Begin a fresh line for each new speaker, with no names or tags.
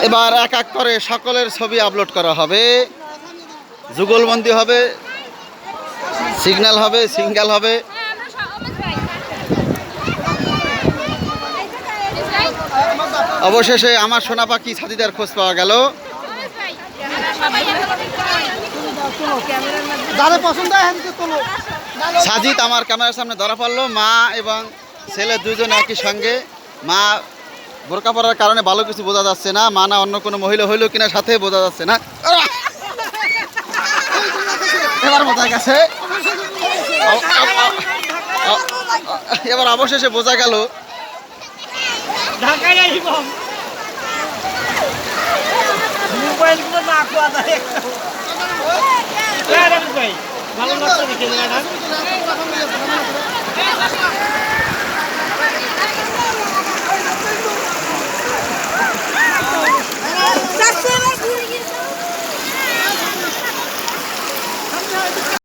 এবার এক এক করে সকলের ছবি আপলোড করা হবে, যুগলবন্দি হবে, সিগন্যাল হবে, সিঙ্গেল হবে। অবশেষে আমার সোনা পাখি ছাতিদার খোঁজ পাওয়া গেল। সাজিদ আমার ক্যামেরার সামনে ধরা পড়লো। মা এবং ছেলে দুজন একই সঙ্গে। মা বোরকা পরার কারণে ভালো কিছু বোঝা যাচ্ছে না, মা না অন্য কোনো মহিলা হইলো কিনা সাথে বোঝা যাচ্ছে না। এবার বোঝা গেছে, এবার অবশেষে বোঝা গেল।